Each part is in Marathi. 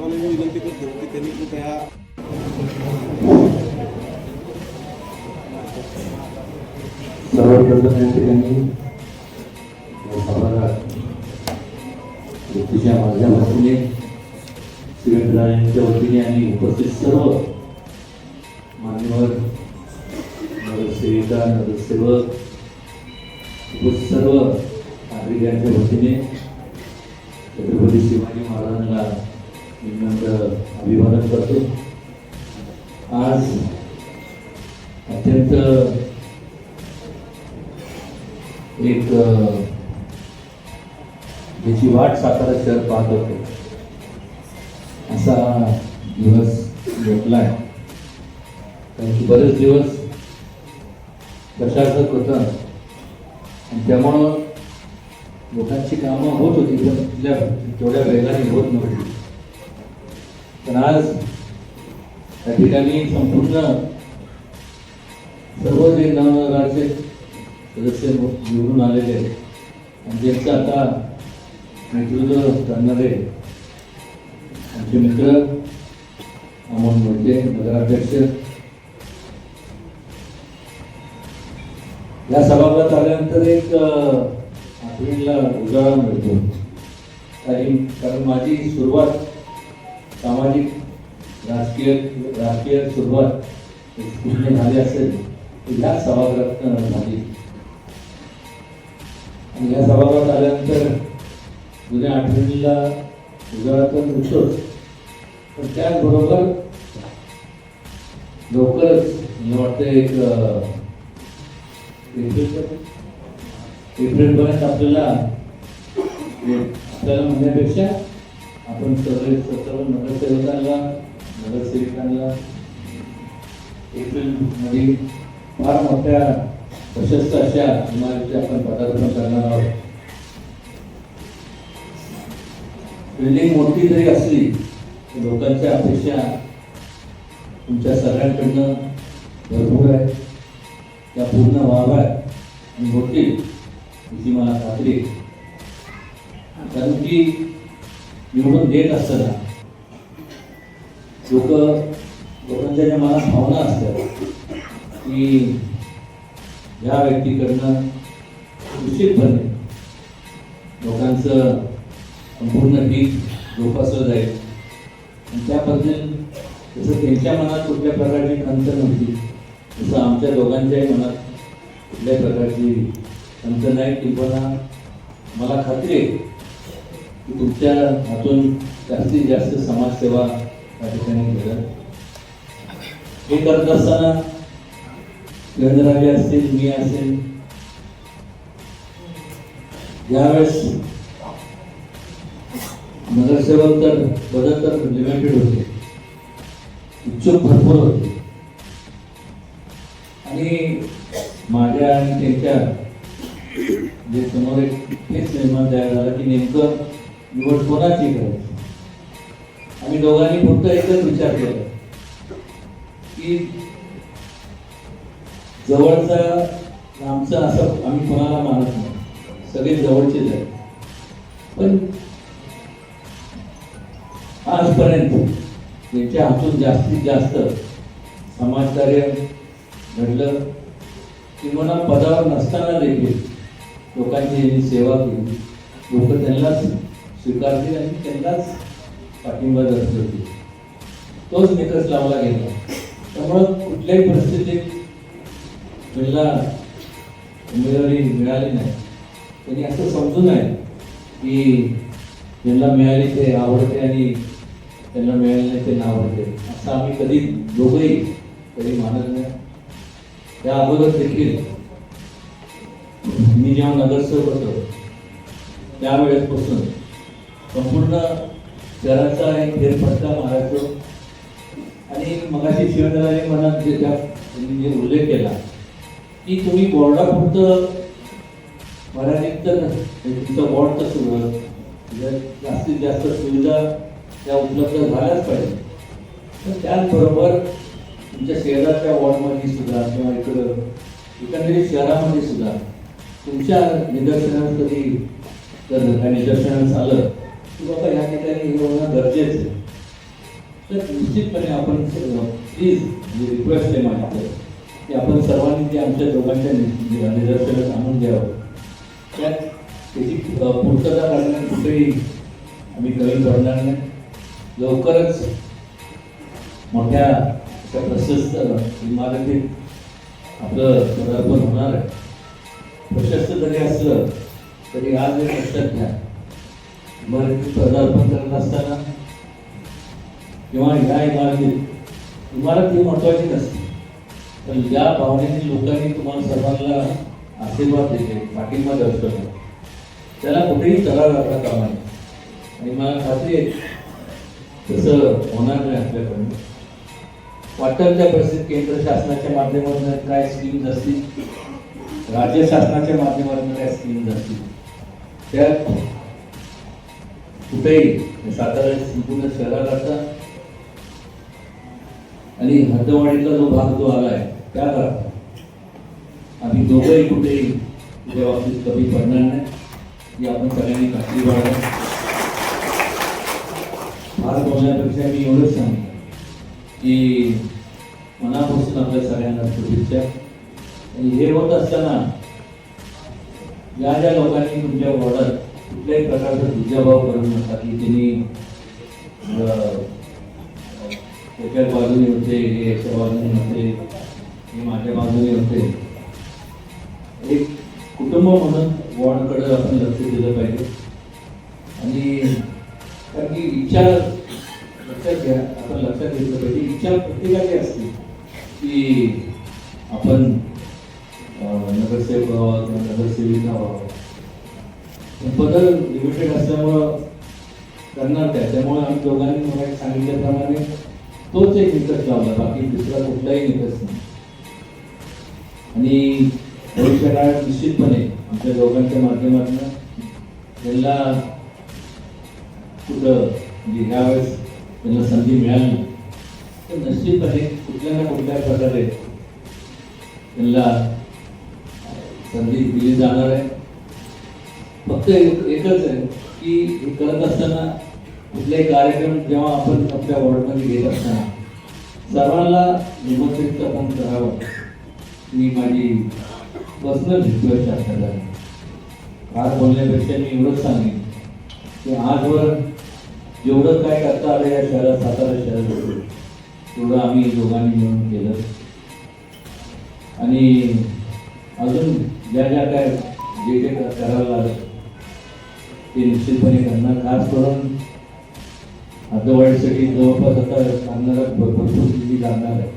साहेबांना मी विनंती करतो की त्यांनी कृपया सर्वप्रथम या ठिकाणी सभागृहात माझ्या वतीने शिवेंद्रांच्या वतीने आणि उपस्थित सर्व मान्यवर नगरसेविका नगरसेवक उपस्थित सर्व नागरिकांच्या वतीने छत्रपती शिवाजी महाराजांना विनम्र अभिवादन करतो। आज अत्यंत एक ज्याची वाट सातारा शहर पाहत होते असा दिवस भेटलाय। कारण की बरेच दिवस प्रशासक होता आणि त्यामुळं लोकांची कामं होत होती पण तिथल्या तेवढ्या वेगाने होत नव्हती। पण आज त्या ठिकाणी संपूर्ण सर्व जे नवनगरचे सदस्य निवडून आलेले आहेत आणि ज्यांचं आता नेतृत्व करणारे आमचे मित्र अमोल मोहिते नगराध्यक्ष या सभागृहात आल्यानंतर एक आठवणीला उजाळा मिळतो। कारण माझी सुरुवात सामाजिक राजकीय सुरुवात कुठे झाली असेल या सभागृहात झाली आणि या सभागृहात आल्यानंतर जुन्या आठवणीला उजाळा तर मिळतोच पण त्याचबरोबर लवकरच मला वाटतं एक एप्रिलपर्यंत आपल्याला म्हणण्यापेक्षा आपण सर्व नगरसेवकांना नगरसेविकांना एप्रिलमध्ये फार मोठ्या प्रशस्त अशा इमारती आपण पदार्पण करणार आहोत। बिल्डिंग मोठी जरी असली लोकांच्या अपेक्षा तुमच्या सगळ्यांकडनं भरपूर आहे, त्या पूर्ण व्हाव्यात आणि होतील याची मला खात्री आहे। कारण की निवडून देत असताना लोकांच्या ज्या मनात भावना असतात की या व्यक्तीकडनं निश्चितपणे लोकांचं संपूर्ण हित जोपासलं जाईल आणि त्याबद्दल जसं त्यांच्या मनात कुठल्या प्रकारची खंत नव्हती तसं आमच्या दोघांच्याही मनात कुठल्याही प्रकारची खंत नाही। किंवा मला खात्री आहे की तुमच्या हातून जास्तीत जास्त समाजसेवा त्या ठिकाणी केलं। हे करत असताना शिवेंद्रराजे असतील मी असेल ज्यावेळेस नगरसेवक तर बदल तर लिमिटेड होते, इच्छुक भरपूर होते आणि माझ्या आणि त्यांच्या जे समोर एक तेच निर्माण तयार झाला की नेमकं निवड कोणाची करायची। आम्ही दोघांनी फक्त एकच विचार केला की जवळचा आमचं असं आम्ही कोणाला मानत नाही, सगळे जवळचेच आहेत पण आजपर्यंत त्यांच्या हातून जास्तीत जास्त समाजकार्य घडलं किंवा पदावर नसताना देखील लोकांची यांनी सेवा केली, लोक त्यांनाच स्वीकारतील आणि त्यांनाच पाठिंबा दर्शवतील, तोच निकष लावला गेला। त्यामुळं कुठल्याही परिस्थितीत त्यांना उमेदवारी मिळाली नाही, त्यांनी असं समजू नये की ज्यांना मिळाली ते आवडते आणि त्यांना मिळाले नाही ते आवडते असं आम्ही कधी दोघंही कधी मानत नाही। त्या अगोदर देखील मी जेव्हा नगरसेवक होतो त्यावेळेसपासून संपूर्ण शहराचा एक फेरफटका मारायचो आणि मगाशी शिवेंद्रराजे मनात जे उल्लेख केला की तुम्ही बोर्डापुरतं मर्यादित तर तुमचं बोर्ड तर सुरू जास्तीत जास्त सुविधा त्या उपलब्ध झाल्याच पाहिजे, पण त्याचबरोबर तुमच्या शहराच्या वॉर्डमध्ये सुद्धा किंवा एकंदरीत शहरामध्ये सुद्धा तुमच्या निदर्शनात कधी जर काही निदर्शनास आलं की बाबा या ठिकाणी हे होणं गरजेचं आहे तर निश्चितपणे आपण प्लीज रिक्वेस्ट आहे माझ्याकडे की आपण सर्वांनी ते आमच्या दोघांच्या निदर्शनास आणून द्यावं. त्यात त्याची पूर्तता करण्यात कुठेही आम्ही कमी पडणार नाही. लवकरच मोठ्या अशा प्रशस्त इमारतीत आपलं पदार्पण होणार आहे. प्रशस्त जरी असलं तरी आज एक लक्षात घ्या, इमारतीत पदार्पण करत असताना किंवा ह्या इमारत ही महत्वाची नसते, पण ज्या भावनेने लोकांनी तुम्हाला सर्वांना आशीर्वाद देते, पाठिंबा दर्शवतो, त्याला कुठेही तडा जाता कामा नये. आणि मला खात्री आहे तसं होणार नाही आपल्याकडून. वाटेल त्या परिस्थितीत केंद्र शासनाच्या माध्यमातून काय स्कीम्स असतील, राज्य शासनाच्या माध्यमातून काय स्कीम्स असतील, त्यात कुठेही सातारा संपूर्ण शहराला आणि हद्दवाडीतला जो भाग जो आलाय त्या भागात आम्ही दोघंही कुठेही त्या बाबतीत कमी पडणार नाही, ही आपण सगळ्यांनी खात्री बाळगा. फार बोलण्यापेक्षा मी एवढंच सांगेन की मनापासून आपल्या सगळ्यांना शुभेच्छा. आणि हे होत असताना ज्या ज्या लोकांनी तुमच्या वॉर्डात कुठल्याही प्रकारचा दुजाभाव करू नका की त्यांनी त्याच्या बाजूने होते, हे याच्या बाजूने होते, हे माझ्या बाजूने होते. एक कुटुंब म्हणून वॉर्डकडे आपण लक्ष दिलं पाहिजे. आणि कारण की इच्छा लक्षात घ्या, आपण लक्षात घेतलं पाहिजे, इच्छा प्रत्येकाची असते की आपण नगरसेवक व्हावं किंवा नगरसेविका व्हावं. पद लिमिटेड असल्यामुळं करणार त्यामुळे आम्ही दोघांनी मला सांगितल्याप्रमाणे तोच एक निकष लावला, बाकी दुसरा कुठलाही निकष नाही. आणि भविष्य काळात निश्चितपणे आमच्या दोघांच्या माध्यमातून त्यांना कुठं म्हणजे ह्यावेळेस त्यांना संधी मिळाली तर निश्चितपणे कुठल्या ना कुठल्या प्रकारे त्यांना संधी दिली जाणार आहे. फक्त एकच आहे की हे करत असताना कुठलेही कार्यक्रम जेव्हा आपण आपल्या वॉर्डमध्ये घेत असताना सर्वांना निमंत्रित आपण करावं ही माझी पर्सनल रिक्वेस्ट असणार आहे. फार बोलण्यापेक्षा मी एवढंच सांगेन की आजवर जेवढं काय करता आलं या शहरात, सातारा शहरात, तेवढं आम्ही दोघांनी मिळून केलं. आणि अजून ज्या ज्या काय जे जे करावं लागेल ते निश्चितपणे करणार. खास करून हद्दवाढीसाठी जवळपास आता लागणारा भरपूर निधी लागणार आहे,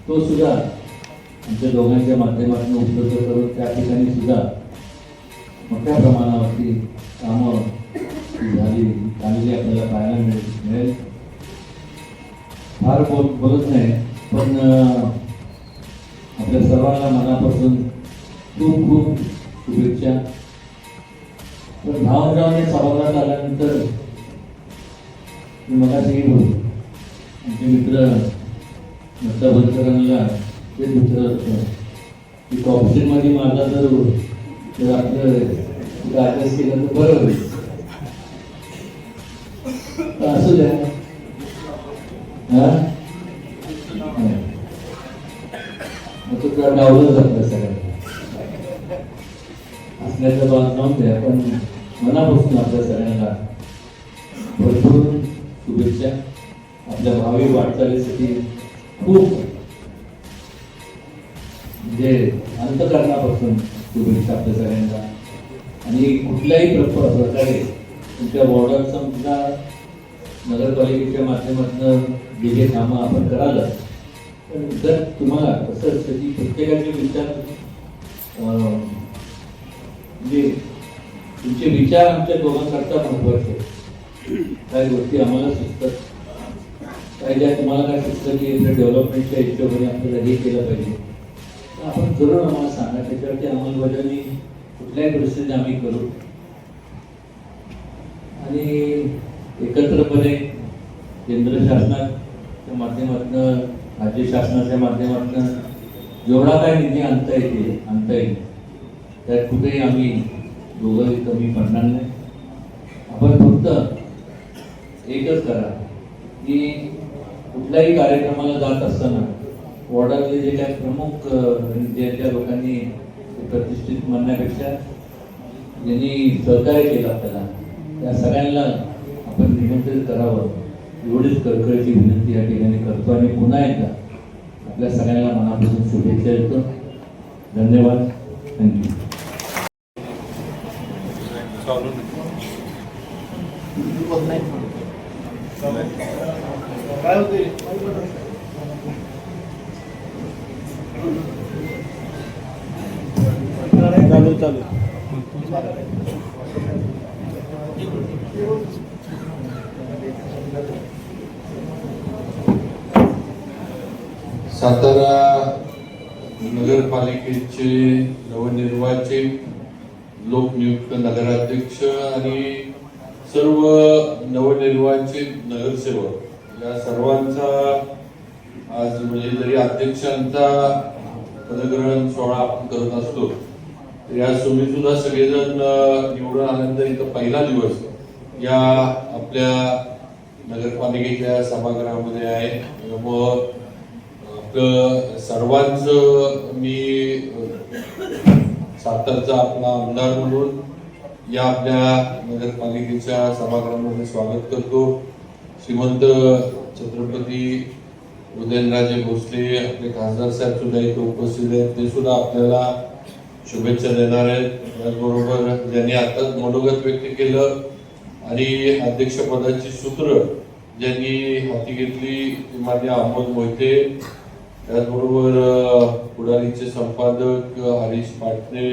तो सुद्धा आमच्या दोघांच्या माध्यमातून उपलब्ध करून त्या ठिकाणी सुद्धा मोठ्या प्रमाणावरती कामं चांगली आपल्याला पाहायला मिळेल. फार बोलत नाही, पण आपल्या सर्वांना मनापासून खूप खूप शुभेच्छा. पण भावनरावने सभागृहात आल्यानंतर मला ते आमचे मित्र दत्ता बनकरांना ते मित्र की कॉपरेशनमध्ये माझा जर आपलं ॲड्रेस केलं तर बरं होईल. असू द्या, तुला डावलं जातं सगळ्यांना असण्याचा भाग नव्हतं द्या. पण मनापासून आपल्या सगळ्यांना भरपूर शुभेच्छा. आपल्या भावी वाटचालीसाठी खूप म्हणजे अंतकरणापासून शुभेच्छा आपल्या सगळ्यांना. आणि कुठल्याही प्रकारे तुमच्या वॉर्डात समजा नगरपालिकेच्या माध्यमातून जे जे कामं आपण कराल, पण जर तुम्हाला कसं असतं की प्रत्येकाचे विचार म्हणजे तुमचे विचार आमच्या दोघांकरता महत्वाचे. काही गोष्टी आम्हाला सुचतात, काही ज्या तुम्हाला काय सुचतं की डेव्हलपमेंटच्या हिशोबाने आपल्याला हे केलं पाहिजे, तर आपण जरूर आम्हाला सांगा. त्याच्यावरती अंमलबजावणी कुठल्याही परिस्थितीत आम्ही करू. आणि एकत्रपणे केंद्र शासनाच्या माध्यमातून, राज्य शासनाच्या माध्यमातून जेवढा काय निधी आणता येईल त्यात कुठेही आम्ही दोघंही कमी पडणार नाही. आपण फक्त एकच करा की कुठल्याही कार्यक्रमाला जात असताना वॉर्डातले जे काही प्रमुख ज्या लोकांनी प्रतिष्ठित म्हणण्यापेक्षा ज्यांनी सहकार्य केलं आपल्याला त्या सगळ्यांना आपण निमंत्रित करावं एवढीच कळकळीची विनंती या ठिकाणी करतो आणि पुन्हा एकदा आपल्या सगळ्यांना मनापासून शुभेच्छा देतो. धन्यवाद. थँक्यू. काय होते चालू सातारा नगरपालिकेचे नवनिर्वाचित लोकनियुक्त नगराध्यक्ष आणि सर्व नवनिर्वाचित नगरसेवक या सर्वांचा आज म्हणजे जरी अध्यक्षांचा पदग्रहण सोहळा आपण करत असतो तर या तुम्ही सुद्धा सगळेजण निवडून आल्यानंतर इथं पहिला दिवस या आपल्या नगरपालिकेच्या सभागृहामध्ये आहे. त्यामुळं आपलं सर्वांचं मी सातारचा आपला आमदार म्हणून या आपल्या नगरपालिकेच्या सभागृहामध्ये स्वागत करतो. श्रीमंत छत्रपती उदयनराजे भोसले आपले खासदार साहेब सुद्धा इथे उपस्थित आहेत. ते सुद्धा आपल्याला शुभेच्छा देणार आहेत. त्याचबरोबर ज्यांनी आताच मनोगत व्यक्त केलं आणि अध्यक्षपदाची सूत्र ज्यांनी हाती घेतली ती मान्य अहमद मोहिते, त्याचबरोबर पुढारीचे संपादक हरीश पाटणे,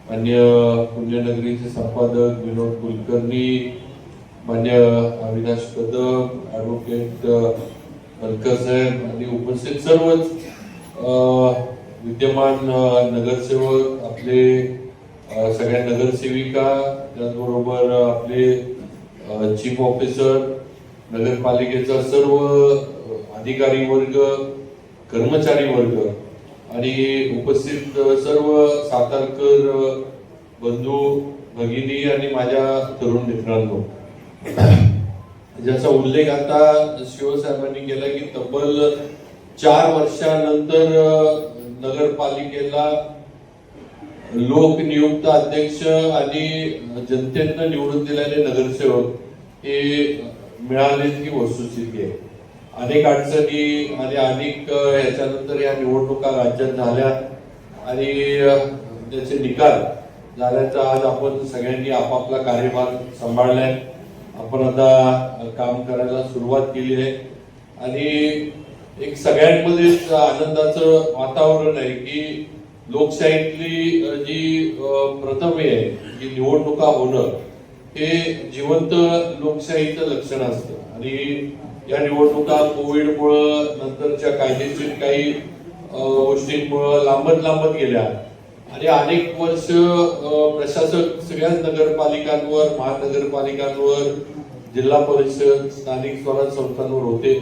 मान्य पुण्यनगरीचे संपादक विनोद कुलकर्णी, मान्य अविनाश कदम, ॲडव्होकेट मलकर साहेब आणि उपस्थित सर्वच विद्यमान नगरसेवक, आपले सगळ्या नगरसेविका, त्याचबरोबर आपले चीफ ऑफिसर, नगरपालिकेचा सर्व अधिकारी वर्ग, कर्मचारी वर्ग आणि उपस्थित सर्व सातारकर बंधू भगिनी आणि माझ्या तरुण मित्रांनो, ज्याचा उल्लेख आता शिवसाहेबांनी केला की तब्बल 4 वर्षानंतर नगरपालिकेला लोकनियुक्त अध्यक्ष आणि जनतेनं निवडून दिलेले नगरसेवक हे मिळाले ही वस्तुस्थिती आहे. अनेक अडचणी आणि अनेक ह्याच्यानंतर या निवडणुका राज्यात झाल्या आणि त्याचे निकाल झाल्याचा आज आपण सगळ्यांनी आपापला कार्यभार सांभाळलाय. आपण आता काम करायला सुरुवात केली आहे आणि एक सगळ्यांमध्येच आनंदाचं वातावरण आहे की लोकशाहीतली जी प्रथम आहे की निवडणुका होणं हे जिवंत लोकशाहीचं लक्षण असतं आणि या निवडणुका कोविडमुळं नंतरच्या कायदेशीर काही गोष्टींमुळं लांबत गेल्या आणि अनेक वर्ष प्रशासक सगळ्याच नगरपालिकांवर, महानगरपालिकांवर, जिल्हा परिषद, स्थानिक स्वराज्य संस्थांवर होते.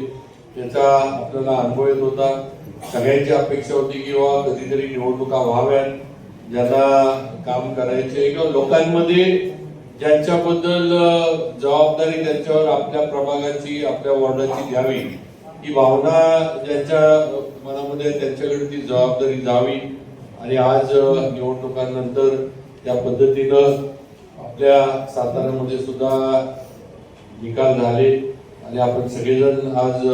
याचा आपल्याला अनुभव येत होता. सगळ्यांची अपेक्षा होती किंवा कधीतरी निवडणुका व्हाव्यात, ज्यांना काम करायचे किंवा लोकांमध्ये ज्यांच्याबद्दल जबाबदारी त्यांच्यावर आपल्या प्रभागाची, आपल्या वॉर्डाची द्यावी ही भावना ज्यांच्या मनामध्ये त्यांच्याकडे ती जबाबदारी जावी आणि आज निवडणुकांनंतर त्या पद्धतीनं आपल्या साताऱ्यामध्ये सुद्धा निकाल झाले आणि आपण सगळेजण आज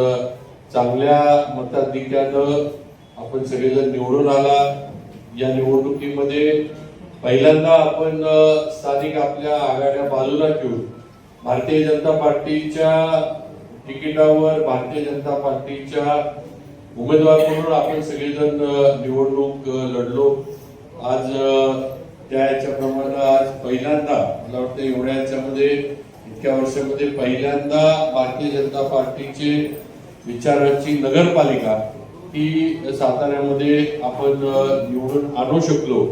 चांगल्या मताधिक्यानं आपण सगळेजण निवडून आला. या निवडणुकीमध्ये पहिल्यांदा आपण स्थानिक आपल्या आघाड्या बाजूला ठेवून भारतीय जनता पार्टीच्या तिकिटावर भारतीय जनता पार्टीच्या उमेदवार म्हणून आपण सगळेजण निवडणूक लढलो. आज त्या याच्याप्रमाणे आज पहिल्यांदा मला वाटतं एवढ्या याच्यामध्ये इतक्या वर्षामध्ये पहिल्यांदा भारतीय जनता पार्टीचे विचारांची नगरपालिका ही साताऱ्यामध्ये आपण निवडून आणू शकलो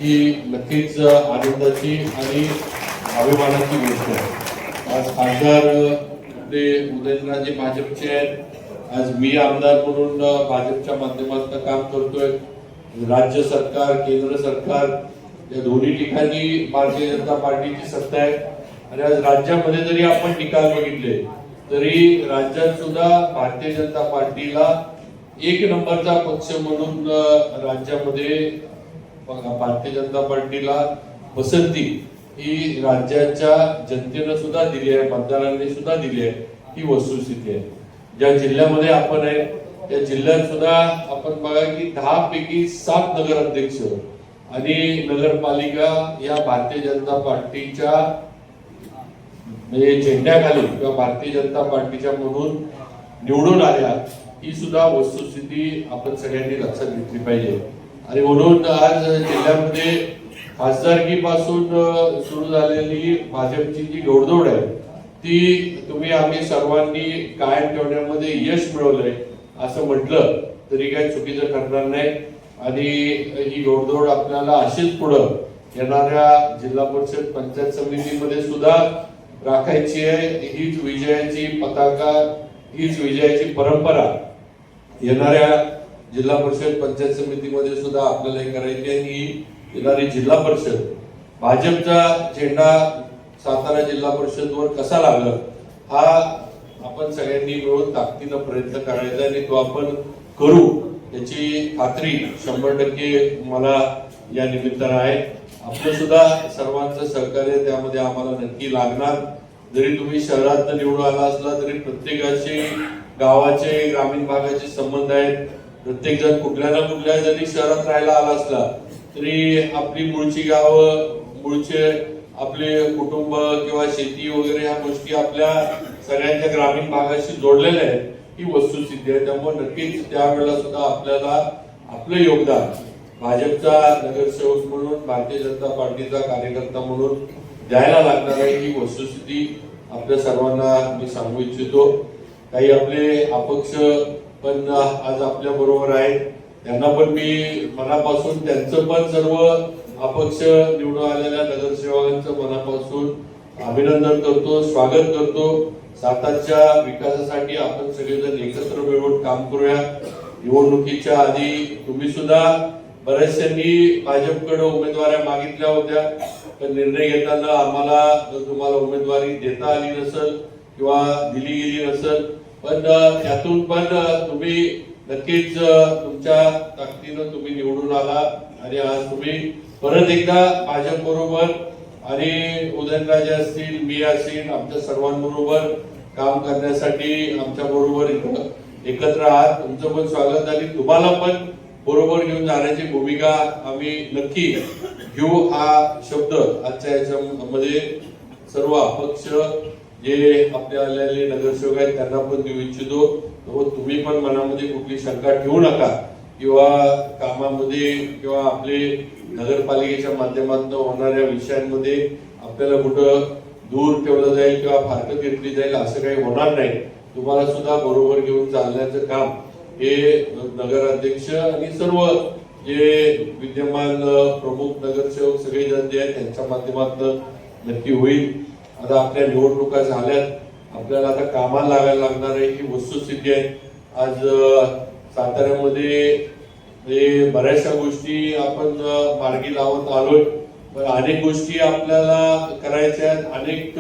ही नक्कीच आनंदाची आणि अभिमानाची गोष्ट आहे. आज खासदार आपले उदयनराजे भाजपचे आहेत. आज मी आमदार म्हणून भाजपच्या माध्यमातून काम करतोय. राज्य सरकार, केंद्र सरकार या दोन्ही ठिकाणी भारतीय जनता पार्टीची सत्ता आहे आणि आज राज्यामध्ये जरी आपण निकाल बघितले तरी राज्यात सुद्धा भारतीय जनता पार्टीला एक नंबरचा पक्ष म्हणून राज्यामध्ये भारतीय जनता पार्टीला पसंती ही राज्याच्या जनतेनं सुद्धा दिली आहे, मतदारांनी सुद्धा दिली आहे. ही वस्तुस्थिती आहे. ज्या जिल्ह्यामध्ये आपण आहे त्या जिल्ह्यात सुद्धा आपण बघा की 10 पैकी 7 नगराध्यक्ष आणि नगरपालिका या भारतीय जनता पार्टीच्या म्हणजे झेंड्याखाली किंवा भारतीय जनता पार्टीच्या म्हणून निवडून आल्या. ही सुद्धा वस्तुस्थिती आपण सगळ्यांनी लक्षात घेतली पाहिजे. आणि म्हणून आज जिल्ह्यामध्ये खासदारकीपासून सुरू झालेली भाजपची जी घोडदौड आहे ती आम्ही सर्वांनी कायम ठेवण्यामध्ये यश मिळवलंय असं म्हटलं तरी काही चुकीचं ठरणार नाही. आणि ही घोडदौड आपल्याला अशीच पुढं येणाऱ्या जिल्हा परिषद पंचायत समितीमध्ये सुद्धा राखायची आहे. हीच विजयाची पताका, हीच विजयाची परंपरा येणाऱ्या जिल्हा परिषद पंचायत समितीमध्ये सुद्धा आपल्याला हे करायची आहे. ही येणारी जिल्हा परिषद भाजपचा झेंडा सातारा जिल्हा परिषदवर कसा लागला हा आपण सगळ्यांनी मिळून ताकदीनं प्रयत्न करायचा आणि तो आपण करू याची खात्री 100% मला या निमित्तानं आहे. आपलं सुद्धा सर्वांचं सहकार्य त्यामध्ये आम्हाला नक्की लागणार. जरी तुम्ही शहरात निवडून आला असला तरी प्रत्येकाचे गावाचे ग्रामीण भागाचे संबंध आहेत. प्रत्येक जण कुठल्या ना कुठल्या जरी शहरात राहायला आला असला तरी आपली मूळची गावं, मूळचे आपले कुटुंब किंवा शेती वगैरे ह्या गोष्टी आपल्या सगळ्यांच्या ग्रामीण भागाशी जोडलेल्या आहेत. ही वस्तुस्थिती आहे. त्यामुळे नक्कीच त्यावेळेला सुद्धा आपल्याला आपलं योगदान भाजपचा नगरसेवक म्हणून, भारतीय जनता पार्टीचा कार्यकर्ता म्हणून द्यायला लागणार आहे. ही वस्तुस्थिती आपल्या सर्वांना मी सांगू इच्छितो. काही आपले अपक्ष पण आज आपल्या बरोबर आहेत. त्यांना पण मी मनापासून त्यांचं पण सर्व अपक्ष निवडून आलेल्या नगरसेवकांचं मनापासून अभिनंदन करतो, स्वागत करतो. सातारच्या विकासासाठी आपण सगळेजण एकत्र मिळून काम करूया. निवडणुकीच्या आधी तुम्ही सुद्धा बऱ्याचशांनी भाजपकडे उमेदवाऱ्या मागितल्या होत्या, पण निर्णय घेताना आम्हाला तुम्हाला उमेदवारी देता आली नसेल किंवा दिली गेली नसेल, पण त्यातून पण तुम्ही नक्कीच तुमच्या ताकदीनं तुम्ही निवडून आला आणि आज तुम्ही परत एकदा भाजप बरोबर आणि उदयनराजे असतील, मी असेल, आमच्या सर्वांबरोबर काम करण्यासाठी आमच्या बरोबर एकत्र आहात. तुमचं पण स्वागत आणि तुम्हाला पण बरोबर घेऊन जाण्याची भूमिका आम्ही नक्की घेऊ. हा शब्द आजच्या याच्यामध्ये सर्व अपक्ष जे आपले आलेले नगरसेवक आहेत त्यांना पण देऊ इच्छितो. तुम्ही पण मनामध्ये कुठली शंका ठेवू नका किंवा कामामध्ये किंवा आपले नगरपालिकेच्या माध्यमातून होणाऱ्या विषयांमध्ये आपल्याला कुठं दूर ठेवलं जाईल किंवा फारकत घेतली जाईल असं काही होणार नाही. तुम्हाला सुद्धा बरोबर घेऊन चालण्याचं काम हे नगराध्यक्ष आणि सर्व जे विद्यमान प्रमुख नगरसेवक सगळे जण जे आहेत त्यांच्या माध्यमातून नक्की होईल. आता आपल्या निवडणुका झाल्यात, आपल्याला आता कामाला लागायला लागणार आहे. ही वस्तुस्थिती आहे. आज साताऱ्यामध्ये बऱ्याचशा गोष्टी आपण मार्गी लावत आलोय, पण अनेक गोष्टी आपल्याला करायच्या आहेत. अनेक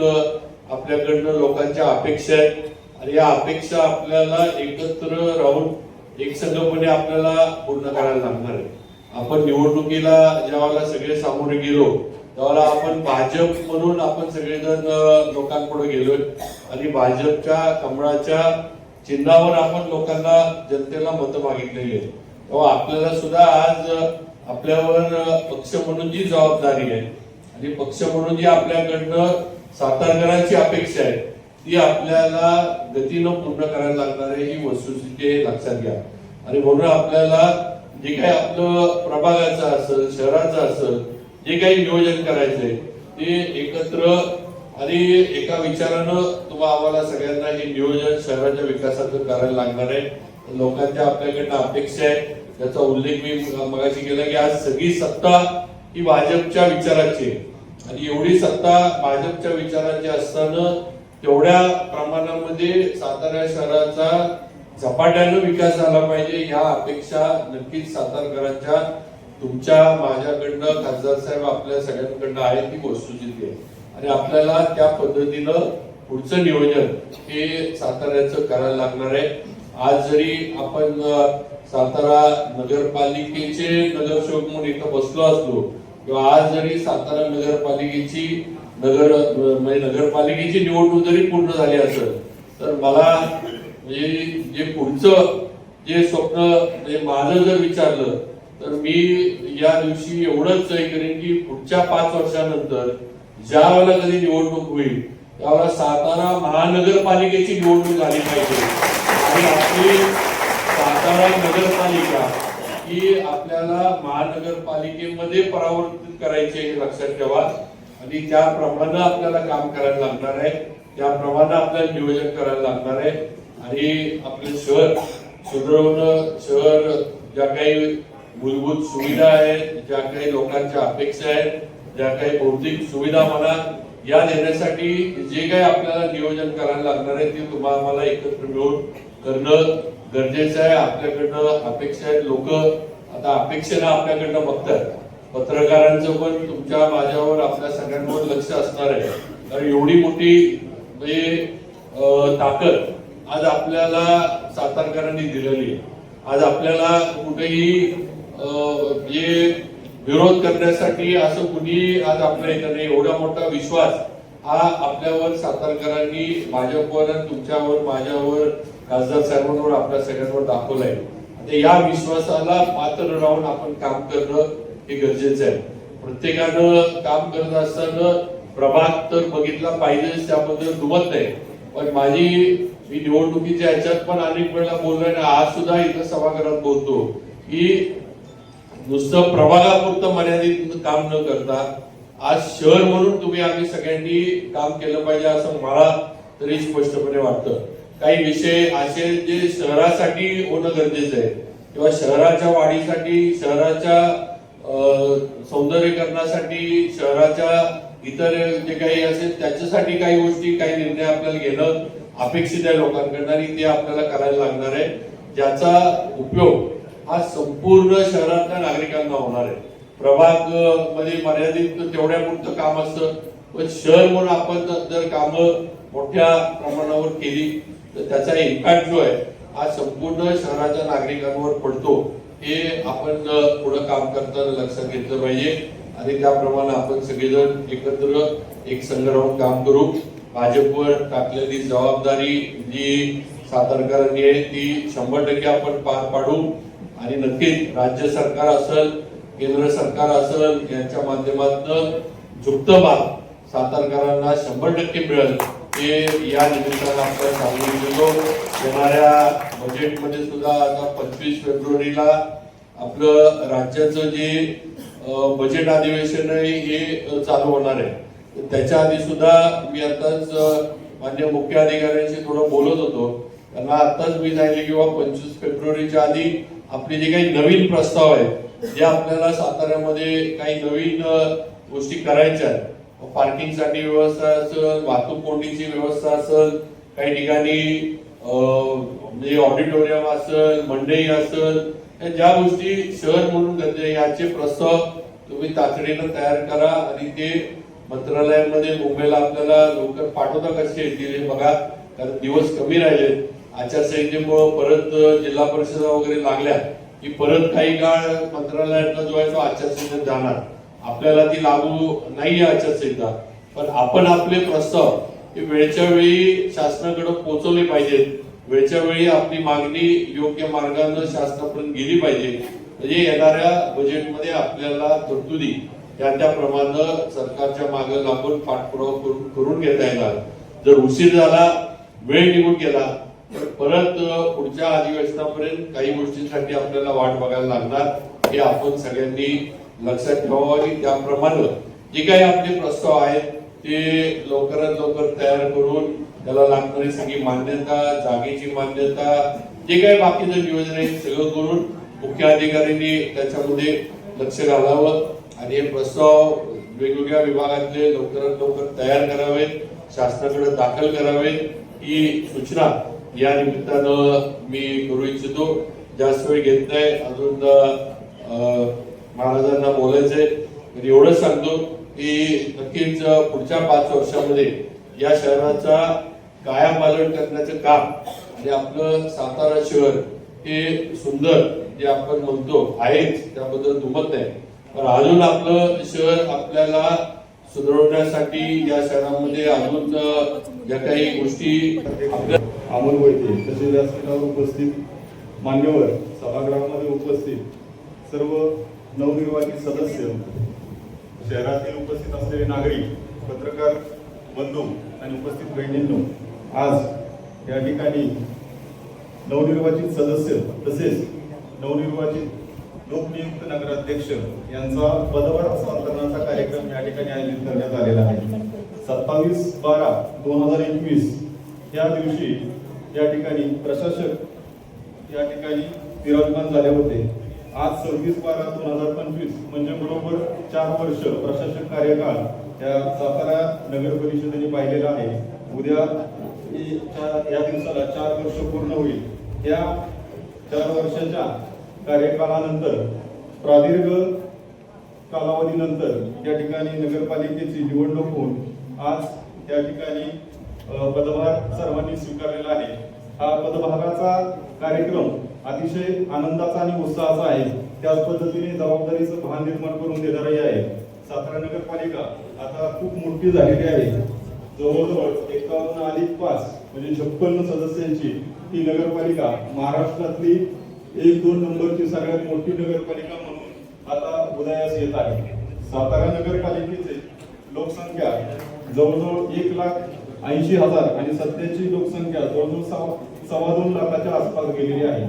आपल्याकडनं लोकांच्या अपेक्षा आहेत आणि या अपेक्षा आपल्याला एकत्र राहून एकसंघपणे आपल्याला पूर्ण करायला लागणार आहे. आपण निवडणुकीला ज्यावेळेला सगळे सामोरे गेलो त्यावेळेला आपण भाजप म्हणून आपण सगळेजण लोकांपुढे गेलोय आणि भाजपच्या कमळाच्या चिन्हावर आपण लोकांना जनतेला मतं मागितलेली आहे. तेव्हा आपल्याला सुद्धा आज आपल्यावर पक्ष म्हणून जी जबाबदारी आहे आणि पक्ष म्हणून जी आपल्याकडनं सातारकरांची अपेक्षा आहे ती आपल्याला गतीनं पूर्ण करायला लागणार आहे. ही वस्तुस्थिती लक्षात घ्या. आणि म्हणून आपल्याला जे काही आपलं प्रभागाचं असेल, शहराचं असेल, जे काही नियोजन करायचंय ते एकत्र आणि एका विचारानं तुम्हाला आम्हाला सगळ्यांना हे नियोजन शहराच्या विकासाचं करायला लागणार आहे. लोकांच्या आपल्याकडनं अपेक्षा आहे त्याचा उल्लेख मी मगाशी केला की आज सगळी सत्ता ही भाजपच्या विचाराची आहे आणि एवढी सत्ता भाजपच्या विचाराची असताना तेवढ्या प्रमाणामध्ये सातारा शहराचा झपाट्यानं विकास झाला पाहिजे ह्या अपेक्षा नक्कीच सातारकरांच्या तुमच्या माझ्याकडनं खासदार साहेब आपल्या सगळ्यांकडनं आहे. ती वस्तुस्थिती आहे आणि आपल्याला त्या पद्धतीनं पुढचं नियोजन हे साताऱ्याचं करायला लागणार आहे. आज जरी आपण सातारा नगरपालिकेचे नगरसेवक म्हणून इथं बसलो असलो किंवा आज जरी सातारा नगरपालिकेची नगरपालिकेची निवडणूक जरी पूर्ण झाली असेल तर मला म्हणजे जे पुढचं जे स्वप्न म्हणजे माझं जर विचारलं तर मी या दिवशी एवढंच करेन की पुढच्या 5 वर्षानंतर ज्या वेळेला कधी निवडणूक होईल त्यावेळेला सातारा महानगरपालिकेची निवडणूक झाली पाहिजे आणि आपली सातारा नगरपालिका ही आपल्याला महानगरपालिकेमध्ये परावर्तित करायची हे लक्षात ठेवा आणि त्याप्रमाणे आपल्याला काम करायला लागणार आहे, त्याप्रमाणे आपल्याला नियोजन करायला लागणार आहे आणि आपले शहर सुधारवणं, शहर ज्या काही मूलभूत सुविधा आहेत, ज्या काही लोकांच्या अपेक्षा आहेत, ज्या काही भौतिक सुविधा म्हणा या देण्यासाठी जे काही आपल्याला नियोजन करायला लागणार आहे ते तुम्हाला एकत्र मिळून करणं गरजेचं आहे. आपल्याकडनं अपेक्षा आहेत, लोक आता अपेक्षेनं आपल्याकडनं बघतात. पत्रकारांचं पण तुमच्या माझ्यावर आपल्या सगळ्यांवर लक्ष असणार आहे कारण एवढी मोठी म्हणजे ताकद आज आपल्याला सातारकरांनी दिलेली आहे. आज आपल्याला कुठेही विरोध करण्यासाठी असं कुणी आज आपल्या इथं नाही. एवढा मोठा विश्वास हा आपल्यावर सातारकरांनी भाजपवर, तुमच्यावर, माझ्यावर, खासदार साहेबांवर, आपल्या सगळ्यांवर दाखवलाय. आता या विश्वासाला पात्र राहून आपण काम करणं हे गरजेचं आहे. प्रत्येकानं काम करत असताना प्रभाग तर बघितला पाहिजे, त्याबद्दल दुमत नाही. पण मी निवडणुकीच्या ह्याच्यात पण अनेक वेळा बोललोय ना, आज सुद्धा इथं सभागृहात बोलतो की नुसतं प्रभागापुरतं मर्यादित काम न करता आज शहर म्हणून आम्ही सगळ्यांनी काम केलं पाहिजे असं मला तरी स्पष्टपणे वाटतं. काही विषय असे जे शहरासाठी होणं गरजेचं आहे किंवा शहराच्या वाढीसाठी, शहराच्या सौंदर्यीकरणासाठी, शहराच्या इतर जे काही असेल त्याच्यासाठी काही गोष्टी, काही निर्णय आपल्याला घेणं अपेक्षित आहे लोकांकडनं आणि ते आपल्याला करायला लागणार आहे, ज्याचा उपयोग हा संपूर्ण शहरातल्या नागरिकांना होणार आहे. प्रभाग मध्ये मर्यादित तेवढ्यापुरतं काम असतं, पण शहर म्हणून आपण जर कामं मोठ्या प्रमाणावर केली तर त्याचा इम्पॅक्ट जो आहे हा संपूर्ण शहराच्या नागरिकांवर पडतो. हे आपण पुढे काम करताना लक्षात घेतलं पाहिजे आणि त्याप्रमाणे आपण सगळेजण एकत्र एक संघ राहून काम करू. भाजपवर टाकलेली जबाबदारी जी सातारकरांनी आहे ती 100% आपण पार पाडू आणि नक्कीच राज्य सरकार असेल, केंद्र सरकार असेल यांच्या माध्यमातून झुकतं भाग सातारकरांना 100% मिळेल हे या निमित्तानं आपण सांगून देतो. येणाऱ्या बजेटमध्ये सुद्धा आता 25 फेब्रुवारीला आपलं राज्याचं जे बजेट अधिवेशन आहे हे चालू होणार आहे. त्याच्या आधी सुद्धा मी आताच मान्य मुख्य अधिकाऱ्यांशी थोडं बोलत होतो. त्यांना आताच मी सांगितले की 25 फेब्रुवारीच्या आधी आपले जे काही नवीन प्रस्ताव आहेत, जे आपल्याला साताऱ्यामध्ये काही नवीन गोष्टी करायच्या आहेत, पार्किंगसाठी व्यवस्था असेल, वाहतूक कोंडीची व्यवस्था असेल, काही ठिकाणी म्हणजे ऑडिटोरियम असेल, मंडई असेल, ज्या गोष्टी शहर म्हणून गरजे याचे प्रस्ताव तुम्ही तातडीनं तयार करा आणि ते मंत्रालयामध्ये मुंबईला आपल्याला लवकर पाठवता कसे येतील हे बघा. कारण दिवस कमी राहिले, आचारसंहितेमुळे परत जिल्हा परिषदा वगैरे लागल्या की परत काही काळ मंत्रालयातला जो आहे तो आचारसंहितेत जाणार. आपल्याला ती लागू नाही आचारसंहिता, पण आपण आपले प्रस्ताव हे वेळच्या वेळी शासनाकडे पोहोचवले पाहिजेत. वेळच्या वेळी आपली मागणी योग्य मार्गाने शासनापर्यंत गेली पाहिजे. म्हणजे येणाऱ्या बजेटमध्ये आपल्याला तरतुदी त्याप्रमाणे सरकारच्या मागे लागून पाठपुरावा करून घेता येणार. जर उशीर झाला, वेळ निघून गेला तर परत पुढच्या अधिवेशनापर्यंत काही गोष्टींसाठी आपल्याला वाट बघायला लागणार. हे आपण सगळ्यांनी लक्षात ठेवावं आणि त्याप्रमाणे जे काही आपले प्रस्ताव आहेत ते लवकरात लवकर तयार करून त्याला लागणारी सगळी मान्यता, जागेची मान्यता, जे काही बाकीचं नियोजन आहे सगळं करून मुख्य अधिकाऱ्यांनी त्याच्यामध्ये लक्ष घालावं आणि हे प्रस्ताव वेगवेगळ्या विभागातले लवकरात लवकर तयार करावेत, शासनाकडे दाखल करावेत ही सूचना या निमित्तानं मी करू इच्छितो. जास्त वेळ घेत नाही, अजून महाराजांना बोलायचंय. एवढंच सांगतो की नक्कीच पुढच्या 5 वर्षामध्ये या शहराचा कायापालट करण्याचं काम आणि आपलं सातारा शहर हे सुंदर जे आपण म्हणतो आहेच, त्याबद्दल दुमत नाही, पण अजून आपलं शहर आपल्याला सुधारवण्यासाठी या शहरामध्ये अजून ज्या काही गोष्टी आपल्या अमोल वैद्य तसेच व्यासपीठावर उपस्थित मान्यवर, सभागृहामध्ये उपस्थित सर्व नवनिर्वाचित सदस्य, शहरातील उपस्थित असलेले नागरिक, पत्रकार बंधू आणि उपस्थित बहिणींनो, आज या ठिकाणी नवनिर्वाचित सदस्य तसेच नवनिर्वाचित लोकनियुक्त नगराध्यक्ष यांचा पदभार हस्तांतरणाचा कार्यक्रम या ठिकाणी आयोजित करण्यात आलेला आहे. 27/12/2021 या दिवशी या ठिकाणी प्रशासक या ठिकाणी विराजमान झाले होते. आज 26/12/2025 म्हणजे बरोबर 4 वर्ष प्रशासक कार्यकाळ या सातारा नगर परिषदेने पाहिलेला आहे. उद्या या दिवसाला 4 वर्ष पूर्ण होईल. या 4 वर्षाच्या कार्यकाळानंतर प्रदीर्घ कालावधीनंतर या ठिकाणी नगरपालिकेची निवडणूक होऊन आज या ठिकाणी पदभार सर्वांनी स्वीकारलेला आहे. हा पदभाराचा कार्यक्रम अतिशय आनंदाचा आणि उत्साहाचा आहे. त्याच पद्धतीने जबाबदारीचं भान निर्माण करून देणारही आहे. सातारा नगरपालिका आता खूप मोठी झालेली आहे. जवळजवळ 51+5 म्हणजे 56 सदस्यांची ही नगरपालिका महाराष्ट्रातली 1-2 नंबरची सगळ्यात मोठी नगरपालिका म्हणून आता उदयास येत आहे. सातारा नगरपालिकेची लोकसंख्या जवळजवळ 1,80,000 आणि सध्याची लोकसंख्या जवळजवळ 2.25 लाखाच्या आसपास गेलेली आहे.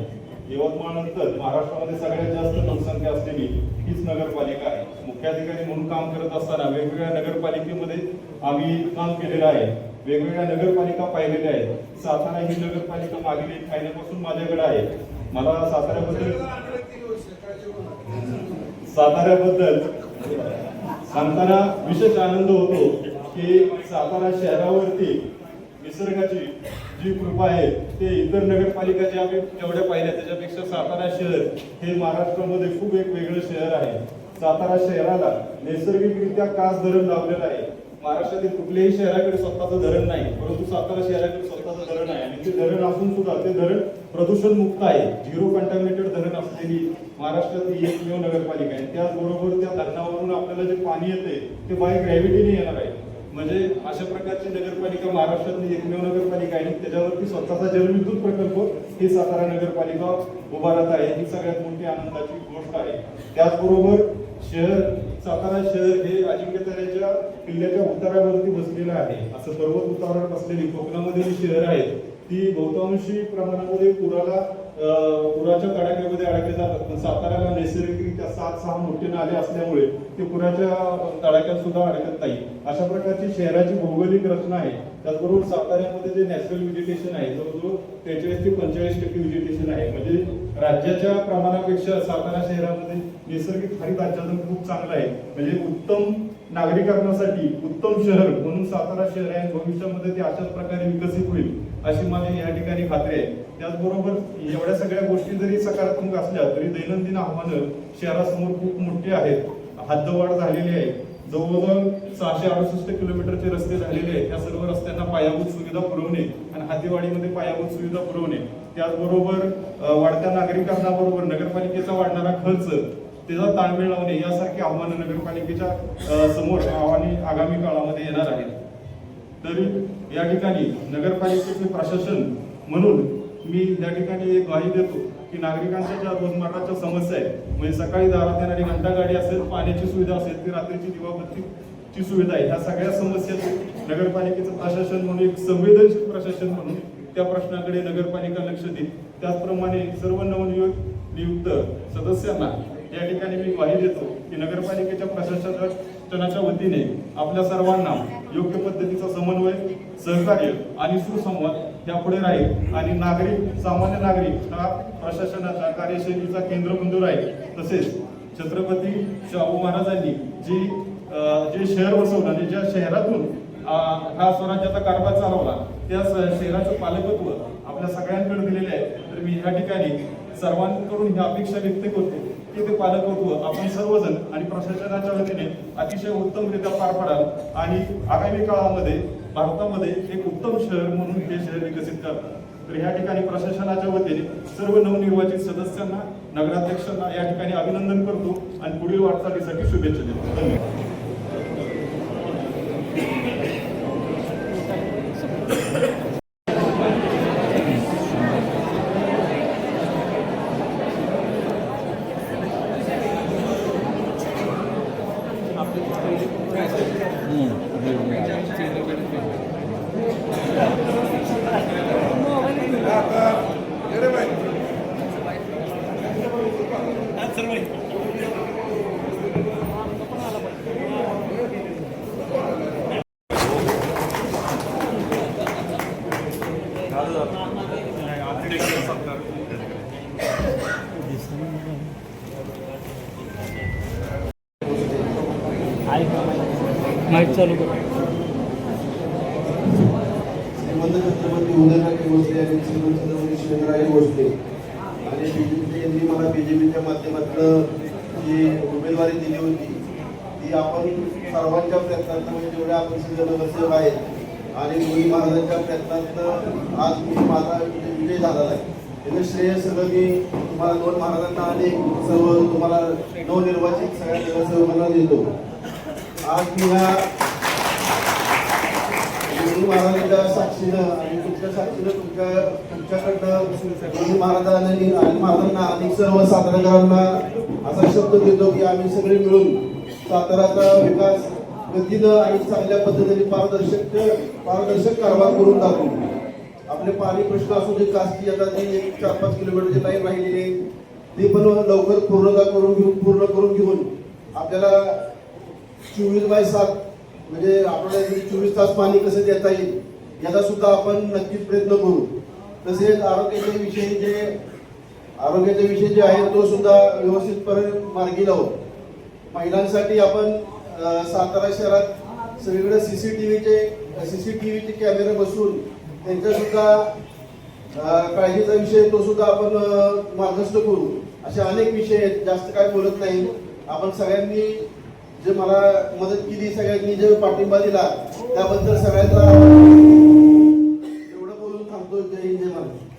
यवतमाळ नंतर महाराष्ट्रामध्ये सगळ्यात जास्त लोकसंख्या असलेली हीच नगरपालिका आहे. मुख्याधिकारी म्हणून काम करत असताना वेगवेगळ्या नगरपालिकेमध्ये आम्ही काम केलेलं आहे. वेगवेगळ्या नगरपालिका पाहिलेल्या आहेत. सातारा ही नगरपालिका मागील 1 महिन्यापासून माझ्याकडे आहे. मला साताऱ्याबद्दल सांगताना विशेष आनंद होतो की सातारा शहरावरती निसर्गाची जी कृपा आहे ते इतर नगरपालिका जे आम्ही जेवढ्या पाहिल्या त्याच्यापेक्षा सातारा शहर हे महाराष्ट्रामध्ये खूप एक वेगळं शहर आहे. सातारा शहराला नैसर्गिकरित्या कास धरण लावलेलं आहे. महाराष्ट्रातील कुठल्याही शहराकडे स्वतःचं धरण नाही, परंतु सातारा शहराकडे स्वतःचं धरण आहे आणि ते धरण असून सुद्धा ते धरण प्रदूषण मुक्त आहे. 0 कंटामिनेटेड धरण असलेली महाराष्ट्रातील एकमेव नगरपालिका आहे. त्याचबरोबर त्या धरणावरून आपल्याला जे पाणी येते ते बाय ग्रॅव्हिटीने येणार आहे. म्हणजे अशा प्रकारची नगरपालिका महाराष्ट्रातली एकमेव नगरपालिका आहे. त्याच्यावरती स्वतःचा जलविद्युत प्रकल्प ही सातारा नगरपालिका उभारत आहे. ही सगळ्यात मोठी आनंदाची गोष्ट आहे. त्याचबरोबर सातारा शहर हे अजिंक्यताऱ्याच्या किल्ल्याच्या उतारावरती बसलेलं आहे. असं पर्वत उतारावर बसलेली कोकणामध्ये जी शहर आहेत ती बहुतांशी प्रमाणामध्ये पुराच्या तडाख्यामध्ये अडकले जातात. पण साताऱ्याला नैसर्गिकरित्या 7-6 मोठे नाले असल्यामुळे ते पुराच्या तडाख्यात सुद्धा अडकत नाही. अशा प्रकारची शहराची भौगोलिक रचना आहे. त्याचबरोबर साताऱ्यामध्ये जे नॅचरल व्हेजिटेशन आहे जवळजवळ 43 ते 45% व्हेजिटेशन आहे. म्हणजे राज्याच्या प्रमाणापेक्षा सातारा शहरामध्ये नैसर्गिक हरित आच्छादन खूप चांगलं आहे. म्हणजे उत्तम नागरिकांसाठी उत्तम शहर म्हणून सातारा शहर आहे. भविष्यामध्ये ते अशाच प्रकारे विकसित होईल अशी माझी या ठिकाणी खात्री आहे. त्याचबरोबर एवढ्या सगळ्या गोष्टी जरी सकारात्मक असल्या तरी दैनंदिन आव्हानं शहरासमोर खूप मोठी आहेत. हद्दवाढ झालेली आहे. जवळजवळ 668 किलोमीटरचे रस्ते झालेले आहेत. त्या सर्व रस्त्यांना पायाभूत सुविधा पुरवणे आणि हद्दीवाढीमध्ये पायाभूत सुविधा पुरवणे, त्याचबरोबर वाढत्या नागरिकांबरोबर नगरपालिकेचा वाढणारा खर्च त्याचा ताळमेळ लावणे यासारखी आव्हानं नगरपालिकेच्या समोर आणि आगामी काळामध्ये येणार आहेत. तरी या ठिकाणी नगरपालिकेचे प्रशासन म्हणून मी या ठिकाणी एक ग्वाही देतो की नागरिकांच्या ज्या रोजमर्राच्या समस्या आहेत म्हणजे सकाळी दारात येणारी घंटागाडी असेल, पाण्याची सुविधा असेल, ती रात्रीची दिवाबत्तीची सुविधा आहे, ह्या सगळ्या समस्या नगरपालिकेचं प्रशासन म्हणून एक संवेदनशील प्रशासन म्हणून त्या प्रश्नाकडे नगरपालिका लक्ष देईल. त्याचप्रमाणे सर्व नवनियुक्त सदस्यांना या ठिकाणी मी ग्वाही देतो की नगरपालिकेच्या प्रशासनाच्या वतीने आपल्या सर्वांना योग्य पद्धतीचा समन्वय, सहकार्य आणि सुसंवाद यापुढे राहील आणि सामान्य नागरिक हा प्रशासनाच्या कार्यशैलीचा केंद्रबिंदू राहील. तसेच छत्रपती शाहू महाराजांनी जे शहर वसवलं आणि ज्या शहरातून हा स्वराज्याचा कारभार चालवला त्या शहराचं पालकत्व आपल्या सगळ्यांकडे दिलेले आहे. तर मी या ठिकाणी सर्वांकडून ही अपेक्षा व्यक्त करतो की ते पालकत्व आपण सर्वजण आणि प्रशासनाच्या वतीने अतिशय उत्तमरित्या पार पाडाल आणि आगामी काळामध्ये भारतामध्ये एक उत्तम शहर म्हणून हे शहर विकसित करतात. तर या ठिकाणी प्रशासनाच्या वतीने सर्व नवनिर्वाचित सदस्यांना, नगराध्यक्षांना या ठिकाणी अभिनंदन करतो आणि पुढील वाटचालीसाठी शुभेच्छा देतो. धन्यवाद. माईक चालू कर. श्रीमंत छत्रपती उदयनराजे भोसले आणि श्रीमंत छत्रपती शिवेंद्रराजे भोसले आणि बीजेपी यांनी मला बीजेपीच्या माध्यमातून जी उमेदवारी दिली होती ती आपण सर्वांच्या प्रयत्नांत म्हणजे जेवढे आपण सगळे नगरसेवक आहेत आणि मुली महाराजांच्या प्रयत्नांत आज मी माझा विजय झालेला आहे. याचं श्रेय सगळं मी तुम्हाला दोन महाराजांना आणि सर्व तुम्हाला नवनिर्वाचित सगळ्या नगरसेवकांना देतो. आज मी ह्या गुरु महाराजांच्या साक्षीनं आणि तुमच्या साक्षीनं तुमच्याकडनं गुरु महाराजांनी आणि महाराजांना आणि सर्व साताराकरांना असा शब्द देतो की आम्ही सगळे मिळून साताराचा विकास गतीनं आणि चांगल्या पद्धतीने पारदर्शक कारभार करून दाखवू. आपले पाणी प्रश्न असू दे, कास्टी आता जी 4-5 किलोमीटरची लाईन राहिलेली आहे ती पण लवकर पूर्ण करून घेऊन आपल्याला 24/7 म्हणजे आपल्याला 24 तास पाणी कसं देता येईल याचा सुद्धा आपण नक्कीच प्रयत्न करू. तसेच आरोग्याचे विषय जे आहे तो सुद्धा व्यवस्थितपणे मार्गी लावू. महिलांसाठी आपण सातारा शहरात सगळीकडे सीसीटीव्हीचे कॅमेरे बसवून त्यांचा सुद्धा काळजीचा विषय तो सुद्धा आपण मार्गस्थ करू. असे अनेक विषय आहेत. जास्त काय बोलत नाही. आपण सगळ्यांनी जे मला मदत केली, सगळ्यांनी जे पाठिंबा दिला त्याबद्दल सगळ्यांना एवढं बोलून थांबतो. जय हिंद, जय महाराष्ट्र.